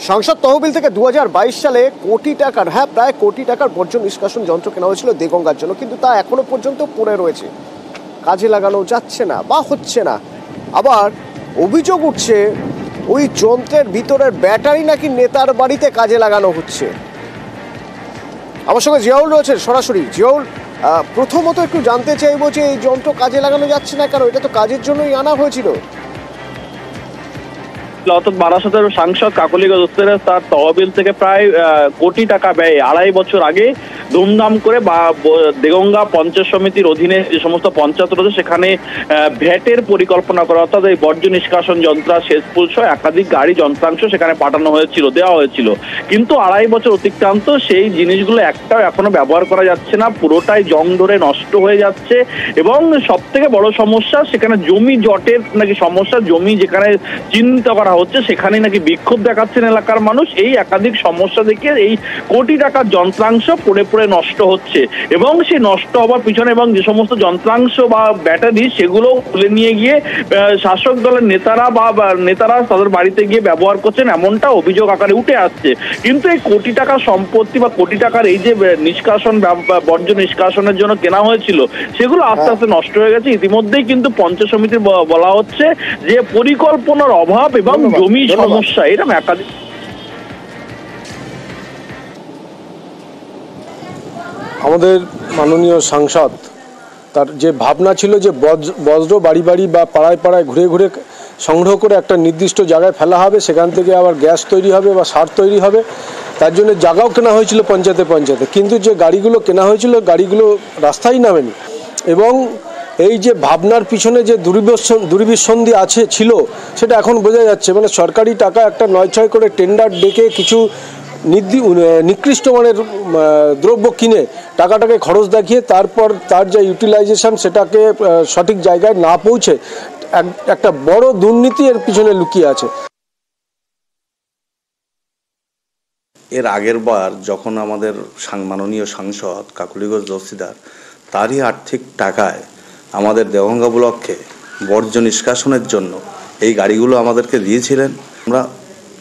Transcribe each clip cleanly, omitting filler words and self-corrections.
সংসদ তহবিল থেকে 2022 সালে কোটি টাকার প্রায় কোটি টাকার বর্জ্য নিষ্কাশন যন্ত্র কেনা হয়েছিল দেগঙ্গার জন্য, কিন্তু তা এখনো পর্যন্ত পড়ে রয়েছে, কাজে লাগানো যাচ্ছে না বা হচ্ছে না। আবার অভিযোগ উঠছে ওই যন্ত্রের ভিতরের ব্যাটারি নাকি নেতার বাড়িতে কাজে লাগানো হচ্ছে। আমার সঙ্গে জিয়াউল রয়েছেন সরাসরি। জিয়াউল, প্রথমত একটু জানতে চাইবো যে এই যন্ত্র কাজে লাগানো যাচ্ছে না কারণ এটা তো কাজের জন্যই আনা হয়েছিল। অর্থাৎ বারাসতের সাংসদ কাকলি দোস্তেরা তার তহবিল থেকে প্রায় কোটি টাকা ব্যয় 2.5 বছর আগে ধুমধাম করে দেগঙ্গা পঞ্চায়েত সমিতির অধীনে যে সমস্ত পঞ্চায়েত রয়েছে সেখানে ভ্যাটের পরিকল্পনা করা, অর্থাৎ এই বর্জ্য নিষ্কাশন যন্ত্র, সেচ পুল সহ একাধিক গাড়ি যন্ত্রাংশ সেখানে পাঠানো হয়েছিল, দেওয়া হয়েছিল। কিন্তু 2.5 বছর অতিক্রান্ত, সেই জিনিসগুলো একটাও এখনো ব্যবহার করা যাচ্ছে না, পুরোটাই জং ধরে নষ্ট হয়ে যাচ্ছে। এবং সব থেকে বড় সমস্যা, সেখানে জমি জটের নাকি সমস্যা, জমি যেখানে চিহ্নিত করা হচ্ছে সেখানে নাকি বিক্ষোভ দেখাচ্ছেন এলাকার মানুষ। এই একাধিক সমস্যা দেখে এই কোটি টাকার যন্ত্রাংশ পড়ে পড়ে নষ্ট হচ্ছে এবং সেই নষ্ট হওয়ার পিছনে এবং যে সমস্ত যন্ত্রাংশ বা ব্যাটারি সেগুলো খুলে নিয়ে গিয়ে শাসক দলের নেতারা তাদের বাড়িতে গিয়ে ব্যবহার করছেন, এমনটা অভিযোগ আকারে উঠে আসছে। কিন্তু এই কোটি টাকার সম্পত্তি বা কোটি টাকার এই যে নিষ্কাশন বর্জ্য নিষ্কাশনের জন্য কেনা হয়েছিল সেগুলো আস্তে আস্তে নষ্ট হয়ে গেছে। ইতিমধ্যেই কিন্তু পঞ্চায়েত সমিতির বলা হচ্ছে যে পরিকল্পনার অভাব এবং জমি সমস্যা, এরকম একাধিক। আমাদের মাননীয় সাংসদ তার যে ভাবনা ছিল যে বজ্র বাড়ি বাড়ি বা পাড়ায় পাড়ায় ঘুরে ঘুরে সংগ্রহ করে একটা নির্দিষ্ট জায়গায় ফেলা হবে, সেখান থেকে আবার গ্যাস তৈরি হবে বা সার তৈরি হবে, তার জন্য জায়গাও কেনা হয়েছিল পঞ্চায়েতে। কিন্তু যে গাড়িগুলো কেনা হয়েছিল গাড়িগুলো রাস্তায় নামেনি। এবং এই যে ভাবনার পিছনে যে দুর্বিসন্ধি ছিল সেটা এখন বোঝা যাচ্ছে। মানে সরকারি টাকা একটা 9-6 করে টেন্ডার ডেকে কিছু নিকৃষ্ট মানের দ্রব্য কিনে টাকাটাকে খরচ দেখিয়ে তারপর তার যে ইউটিলাইজেশন সেটাকে সঠিক জায়গায় না পৌঁছে একটা বড় দুর্নীতি এর পিছনে লুকিয়ে আছে। এর আগের বার যখন আমাদের মাননীয় সাংসদ কাকলি ঘোষ দস্তিদার তারই আর্থিক টাকায় আমাদের দেগঙ্গা ব্লককে বর্জ্য নিষ্কাশনের জন্য এই গাড়িগুলো আমাদেরকে দিয়েছিলেন, আমরা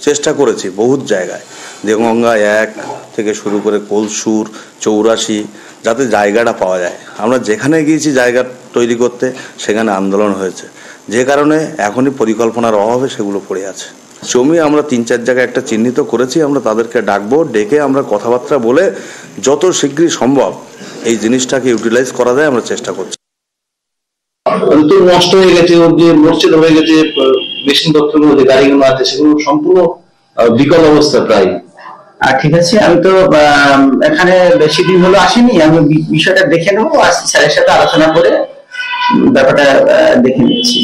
চেষ্টা করেছি বহুত জায়গায়, দেগঙ্গা 1 থেকে শুরু করে কলসুর 84, যাতে জায়গাটা পাওয়া যায়। আমরা যেখানে গিয়েছি জায়গা তৈরি করতে সেখানে আন্দোলন হয়েছে, যে কারণে এখনই পরিকল্পনার অভাবে সেগুলো পড়ে আছে। জমি আমরা 3-4 জায়গায় একটা চিহ্নিত করেছি, আমরা তাদেরকে ডাকবো, ডেকে আমরা কথাবার্তা বলে যত শীঘ্রই সম্ভব এই জিনিসটাকে ইউটিলাইজ করা যায় আমরা চেষ্টা করছি। নষ্ট হয়ে গেছে, ওর যে মরচেল হয়ে গেছে, মেশিন পত্রগুলো যে গাড়িগুলো আছে সেগুলো সম্পূর্ণ বিকল অবস্থা প্রায়। ঠিক আছে, আমি তো এখানে বেশি দিন হলো আসিনি, আমি বিষয়টা দেখে নেবো, স্যারের সাথে আলোচনা করে ব্যাপারটা দেখে নিচ্ছি।